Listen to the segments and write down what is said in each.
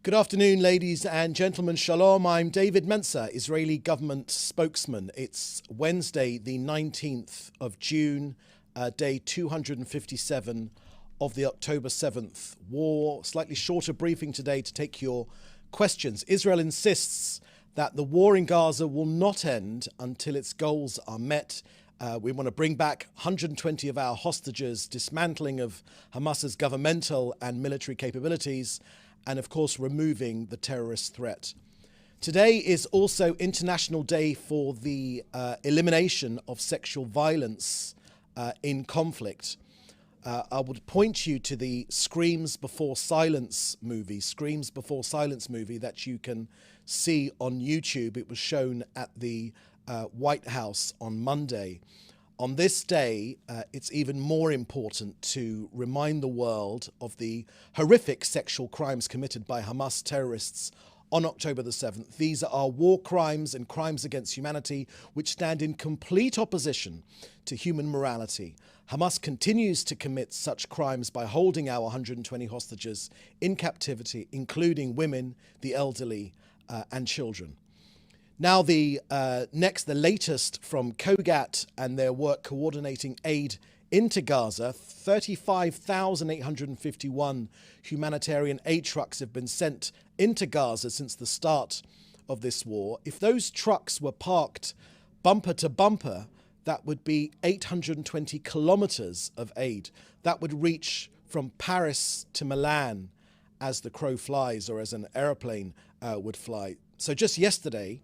Good afternoon, ladies and gentlemen. Shalom. I'm David Mencer, Israeli government spokesman. It's Wednesday, the 19th of June, day 257 of the October 7th war. Slightly shorter briefing today to take your questions. Israel insists that the war in Gaza will not end until its goals are met. We want to bring back 120 of our hostages, dismantling of Hamas's governmental and military capabilities, and of course removing the terrorist threat. Today is also International Day for the elimination of sexual violence in conflict. I would point you to the Screams Before Silence movie that you can see on YouTube. It was shown at the White House on Monday. On this day, it's even more important to remind the world of the horrific sexual crimes committed by Hamas terrorists on October the 7th. These are war crimes and crimes against humanity which stand in complete opposition to human morality. Hamas continues to commit such crimes by holding our 120 hostages in captivity, including women, the elderly, and children. Now the latest from COGAT and their work coordinating aid into Gaza. 35,851 humanitarian aid trucks have been sent into Gaza since the start of this war. If those trucks were parked bumper to bumper, that would be 820 kilometers of aid. That would reach from Paris to Milan as the crow flies, or as an aeroplane would fly. So just yesterday,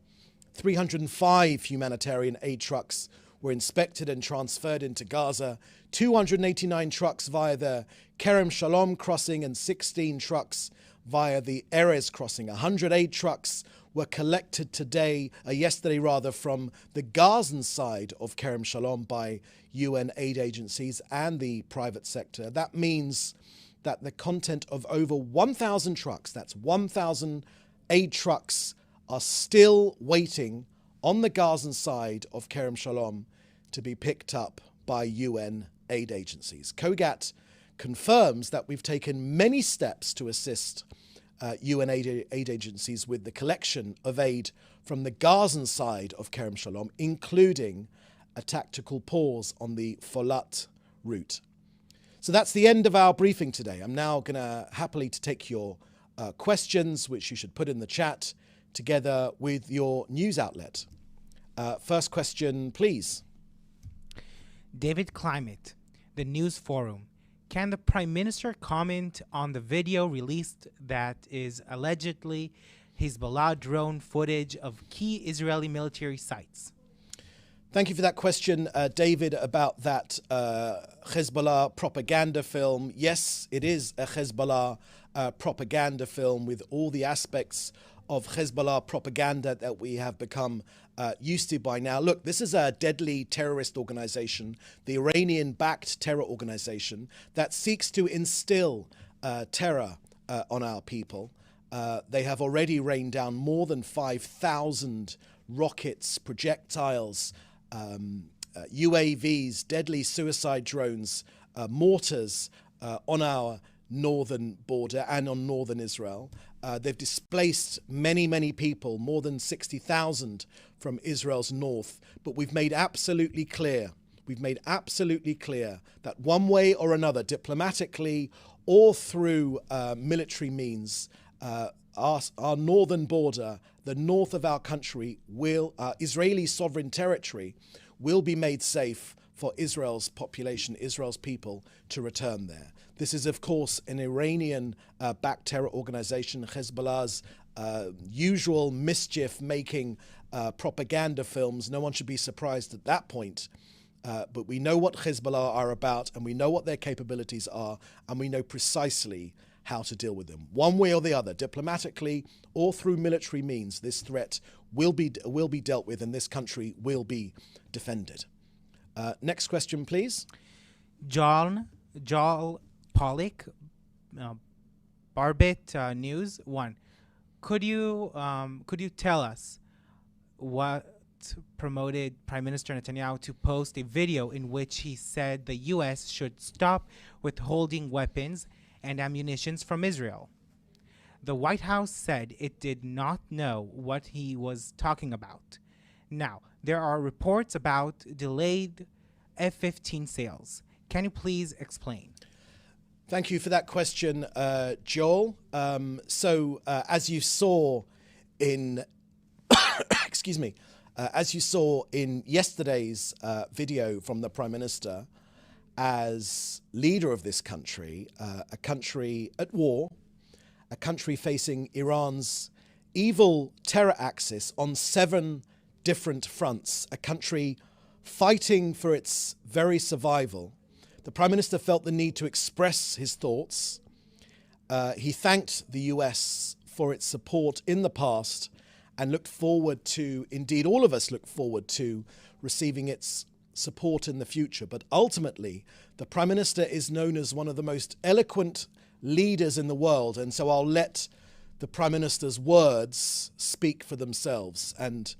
305 humanitarian aid trucks were inspected and transferred into Gaza, 289 trucks via the Keren Shalom crossing and 16 trucks via the Erez crossing. 100 aid trucks were collected yesterday from the Gazan side of Keren Shalom by UN aid agencies and the private sector. That means that the content of over 1,000 trucks, that's 1,000 aid trucks, are still waiting on the Gazan side of Keren Shalom to be picked up by UN aid agencies. COGAT confirms that we've taken many steps to assist UN aid agencies with the collection of aid from the Gazan side of Keren Shalom, including a tactical pause on the Folat route. So that's the end of our briefing today. I'm now going to happily take your questions, which you should put in the chat, together with your news outlet. First question, please. David Climate, the News Forum. Can the Prime Minister comment on the video released that is allegedly Hezbollah drone footage of key Israeli military sites? Thank you for that question, David, about that Hezbollah propaganda film. Yes, it is a Hezbollah propaganda film with all the aspects of Hezbollah propaganda that we have become used to by now. Look, this is a deadly terrorist organization, the Iranian-backed terror organization that seeks to instill terror on our people. They have already rained down more than 5,000 rockets, projectiles, UAVs, deadly suicide drones, mortars on our northern border and on northern Israel. They've displaced many people, more than 60,000 from Israel's north. But we've made absolutely clear that one way or another, diplomatically or through military means, our northern border, the north of our country, Israeli sovereign territory, will be made safe for Israel's population, Israel's people, to return there. This is, of course, an Iranian-backed terror organization. Hezbollah's usual mischief-making propaganda films. No one should be surprised at that point. But we know what Hezbollah are about, and we know what their capabilities are, and we know precisely how to deal with them. One way or the other, diplomatically or through military means, this threat will be dealt with, and this country will be defended. Next question, please. Joel Pollock, Barbet News 1. Could you tell us what promoted Prime Minister Netanyahu to post a video in which he said the U.S. should stop withholding weapons and ammunition from Israel? The White House said it did not know what he was talking about. Now, there are reports about delayed F-15 sales. Can you please explain? Thank you for that question, Joel. As you saw in, excuse me, as you saw in yesterday's video from the Prime Minister, as leader of this country, a country at war, a country facing Iran's evil terror axis on 7 different fronts, a country fighting for its very survival, the Prime Minister felt the need to express his thoughts. He thanked the US for its support in the past and looked forward to, indeed all of us look forward to, receiving its support in the future. But ultimately, the Prime Minister is known as one of the most eloquent leaders in the world, and so I'll let the Prime Minister's words speak for themselves. And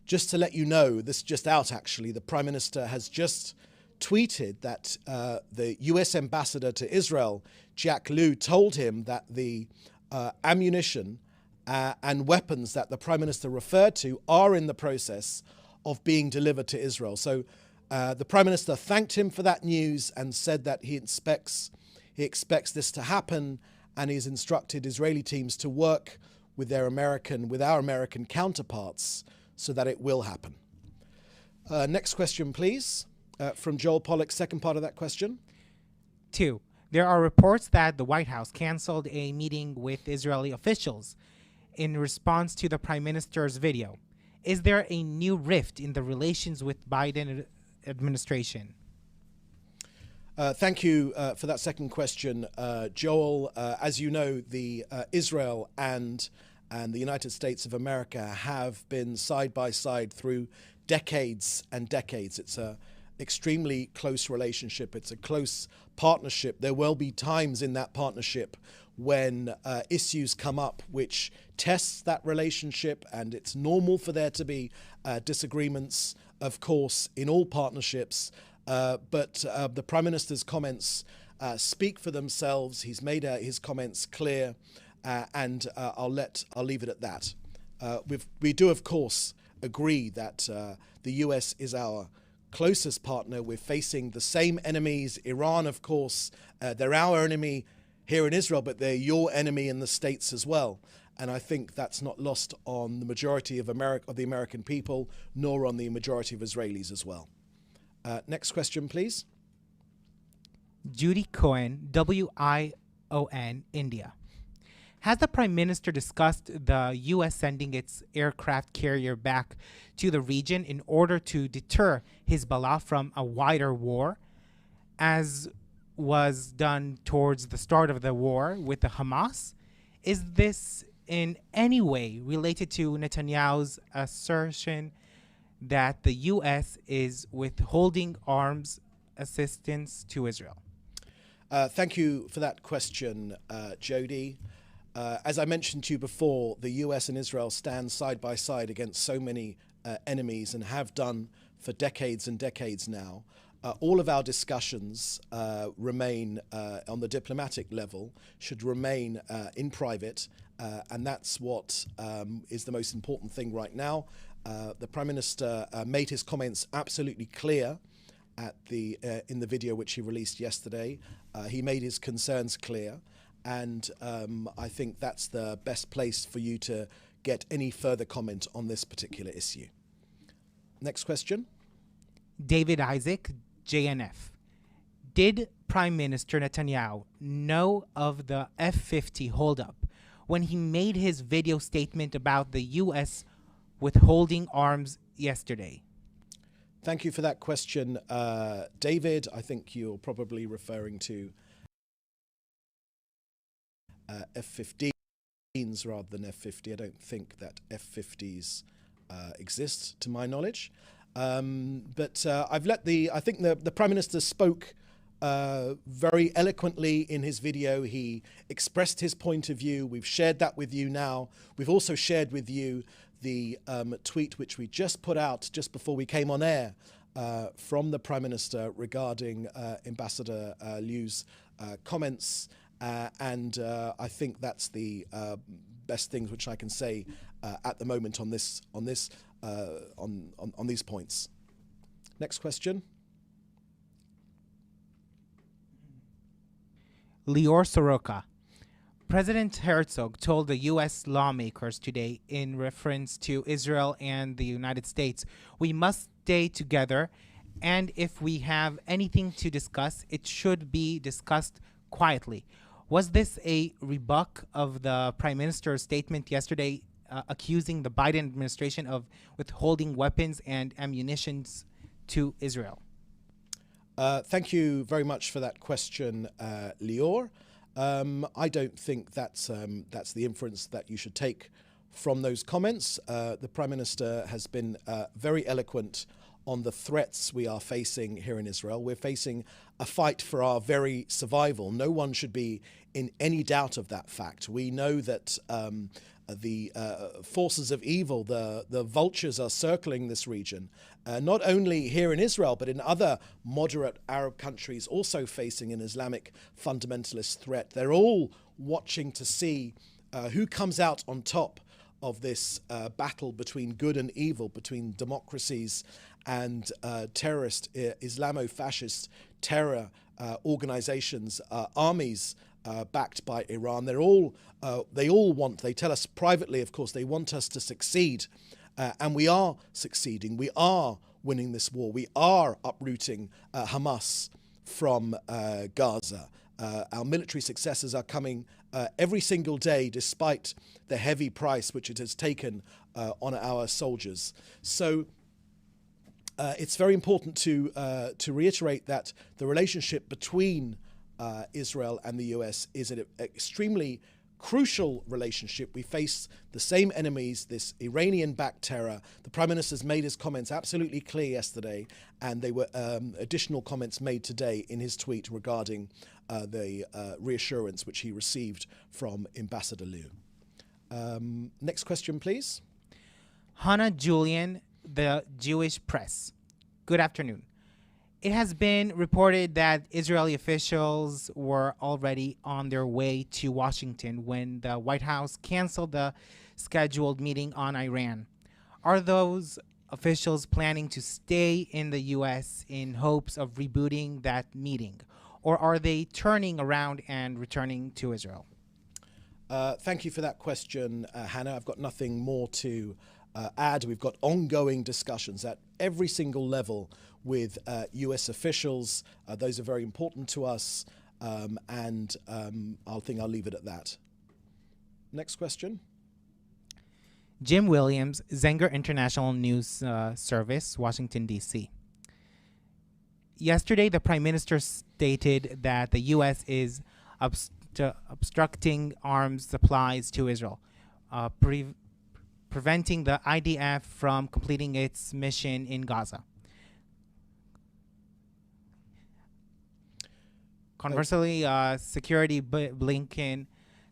just to let you know, this is just out actually, the Prime Minister has just tweeted that the US ambassador to Israel, Jack Lew, told him that the ammunition and weapons that the Prime Minister referred to are in the process of being delivered to Israel. So the Prime Minister thanked him for that news and said that he expects this to happen, and he's instructed Israeli teams to work with our American counterparts so that it will happen. Next question, please, from Joel Pollack, second part of that question. 2. There are reports that the White House canceled a meeting with Israeli officials in response to the Prime Minister's video. Is there a new rift in the relations with Biden administration? Thank you for that second question, Joel. As you know, the Israel and the United States of America have been side by side through decades and decades. It's an extremely close relationship. It's a close partnership. There will be times in that partnership when issues come up which tests that relationship, and it's normal for there to be disagreements, of course, in all partnerships. But the Prime Minister's comments speak for themselves. He's made his comments clear, and I'll leave it at that. We do, of course, agree that the US is our closest partner. We're facing the same enemies. Iran, of course, they're our enemy here in Israel, but they're your enemy in the States as well. And I think that's not lost on the majority of the American people, nor on the majority of Israelis as well. Next question, please. Judy Cohen, WION, India. Has the Prime Minister discussed the U.S. sending its aircraft carrier back to the region in order to deter Hezbollah from a wider war, as was done towards the start of the war with the Hamas? Is this in any way related to Netanyahu's assertion that the U.S. is withholding arms assistance to Israel? Thank you for that question, Jody. As I mentioned to you before, the US and Israel stand side by side against so many enemies and have done for decades and decades now. All of our discussions remain on the diplomatic level, should remain in private, and that's what is the most important thing right now. The Prime Minister made his comments absolutely clear in the video which he released yesterday. He made his concerns clear, and I think that's the best place for you to get any further comment on this particular issue. Next question. David Isaac, JNF. Did Prime Minister Netanyahu know of the F-50 holdup when he made his video statement about the U.S. withholding arms yesterday? Thank you for that question, David. I think you're probably referring to F-15s rather than F-50. I don't think that F-50s exist, to my knowledge. But I think the Prime Minister spoke very eloquently in his video. He expressed his point of view. We've shared that with you now. We've also shared with you the tweet which we just put out just before we came on air from the Prime Minister regarding Ambassador Liu's comments I think that's the best things which I can say at the moment on these points. Next question. Lior Soroka. President Herzog told the U.S. lawmakers today in reference to Israel and the United States, we must stay together, and if we have anything to discuss, it should be discussed quietly. Was this a rebuke of the Prime Minister's statement yesterday accusing the Biden administration of withholding weapons and ammunition to Israel? Thank you very much for that question, Lior. I don't think that's the inference that you should take from those comments. The Prime Minister has been very eloquent on the threats we are facing here in Israel. We're facing a fight for our very survival. No one should be in any doubt of that fact. We know that the forces of evil, the vultures, are circling this region, not only here in Israel, but in other moderate Arab countries also facing an Islamic fundamentalist threat. They're all watching to see who comes out on top of this battle between good and evil, between democracies and terrorist Islamo-fascist terror organizations, armies backed by Iran. They all want, they tell us privately, of course, they want us to succeed. And we are succeeding. We are winning this war. We are uprooting Hamas from Gaza. Our military successes are coming every single day, despite the heavy price which it has taken on our soldiers. So it's very important to reiterate that the relationship between Israel and the US is an extremely crucial relationship. We face the same enemies, this Iranian-backed terror. The Prime Minister's made his comments absolutely clear yesterday, and they were additional comments made today in his tweet regarding the reassurance which he received from Ambassador Liu. Next question, please. Hannah Julian, the Jewish Press. Good afternoon. It has been reported that Israeli officials were already on their way to Washington when the White House canceled the scheduled meeting on Iran. Are those officials planning to stay in the U.S. in hopes of rebooting that meeting, or are they turning around and returning to Israel? Thank you for that question, Hannah. I've got nothing more to add. We've got ongoing discussions at every single level with US officials. Those are very important to us, and I think I'll leave it at that. Next question. Jim Williams, Zenger International News Service, Washington, D.C. Yesterday, the Prime Minister stated that the U.S. is obstructing arms supplies to Israel, preventing the IDF from completing its mission in Gaza. Conversely, Secretary Blinken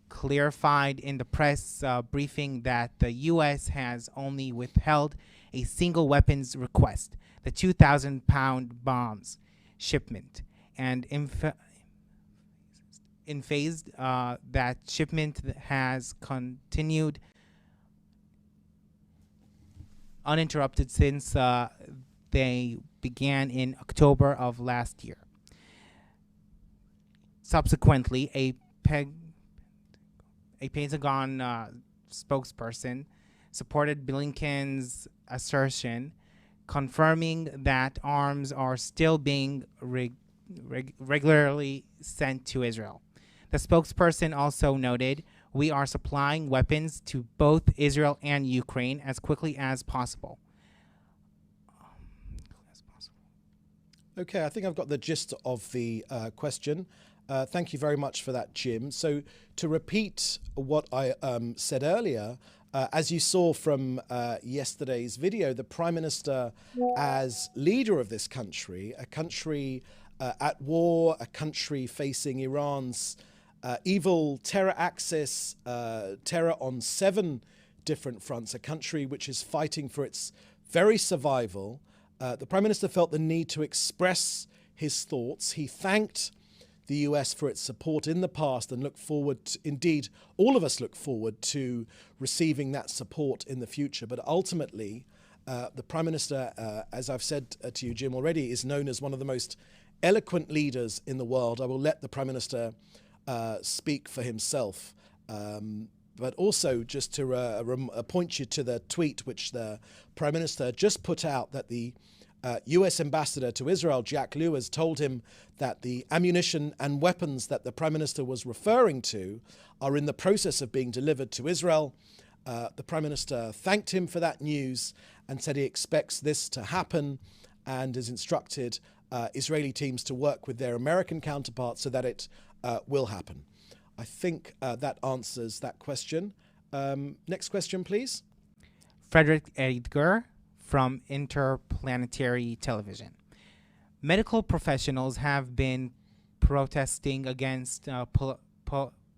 clarified in the press briefing that the U.S. has only withheld a single weapons request, the 2,000-pound bombs shipment, and emphasized that shipment has continued uninterrupted since they began in October of last year. Subsequently, a Pentagon spokesperson supported Blinken's assertion, confirming that arms are still being regularly sent to Israel. The spokesperson also noted, "We are supplying weapons to both Israel and Ukraine as quickly as possible." Okay, I think I've got the gist of the question. Thank you very much for that, Jim. So to repeat what I said earlier, as you saw from yesterday's video, the Prime Minister, as leader of this country, a country at war, a country facing Iran's evil terror axis, terror on 7 different fronts, a country which is fighting for its very survival, the Prime Minister felt the need to express his thoughts. He thanked the US for its support in the past and look forward, indeed, all of us look forward to receiving that support in the future. But ultimately, the Prime Minister, as I've said to you, Jim, already, is known as one of the most eloquent leaders in the world. I will let the Prime Minister speak for himself. But also just to point you to the tweet which the Prime Minister just put out, that the US Ambassador to Israel, Jack Lew, has told him that the ammunition and weapons that the Prime Minister was referring to are in the process of being delivered to Israel. The Prime Minister thanked him for that news and said he expects this to happen, and has instructed Israeli teams to work with their American counterparts so that it will happen. I think that answers that question. Next question, please. Frederick Edgar from Interplanetary Television. Medical professionals have been protesting against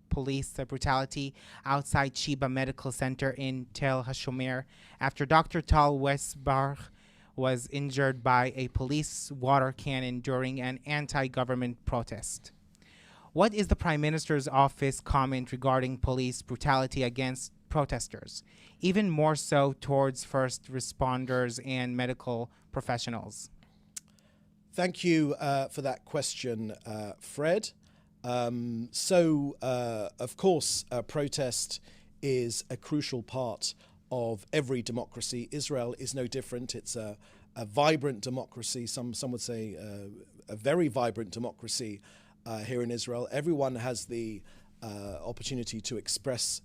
police brutality outside Sheba Medical Center in Tel HaShomer after Dr. Tal Westbach was injured by a police water cannon during an anti-government protest. What is the Prime Minister's office comment regarding police brutality against protesters, even more so towards first responders and medical professionals? Thank you for that question, Fred. Of course, protest is a crucial part of every democracy. Israel is no different. It's a vibrant democracy. Some would say a very vibrant democracy here in Israel. Everyone has the opportunity to express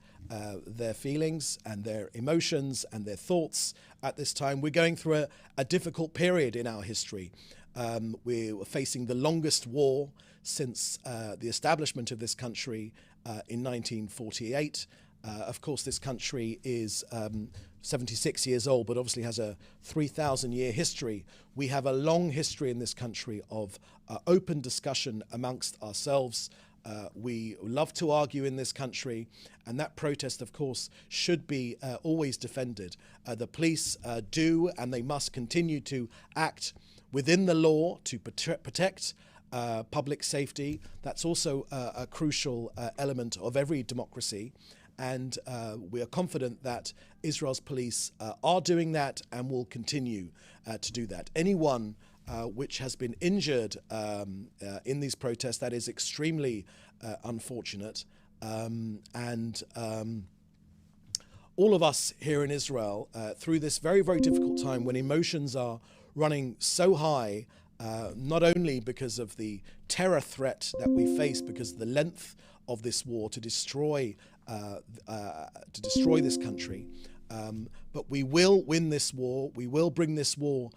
their feelings and their emotions and their thoughts at this time. We're going through a difficult period in our history. We're facing the longest war since the establishment of this country in 1948. Of course, this country is 76 years old, but obviously has a 3,000-year history. We have a long history in this country of open discussion amongst ourselves. We love to argue in this country, and that protest, of course, should be always defended. The police do, and they must continue to act within the law to protect public safety. That's also a crucial element of every democracy. And we are confident that Israel's police are doing that and will continue to do that. Anyone which has been injured in these protests, that is extremely unfortunate. All of us here in Israel, through this very, very difficult time when emotions are running so high, not only because of the terror threat that we face, because of the length of this war to destroy this country, but we will win this war. We will bring this war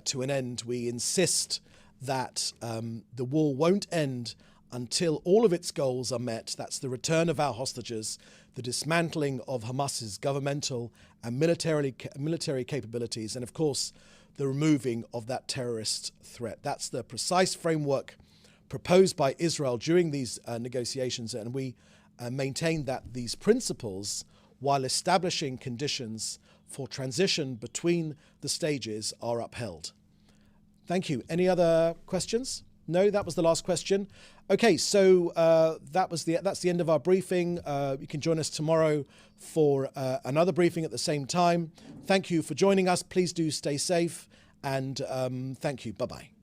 to an end. We insist that the war won't end until all of its goals are met. That's the return of our hostages, the dismantling of Hamas's governmental and military capabilities, and of course, the removing of that terrorist threat. That's the precise framework proposed by Israel during these negotiations, and we maintain that these principles, while establishing conditions for transition between the stages, are upheld. Thank you. Any other questions? No, that was the last question. Okay, so that's the end of our briefing. You can join us tomorrow for another briefing at the same time. Thank you for joining us. Please do stay safe, and thank you. Bye-bye.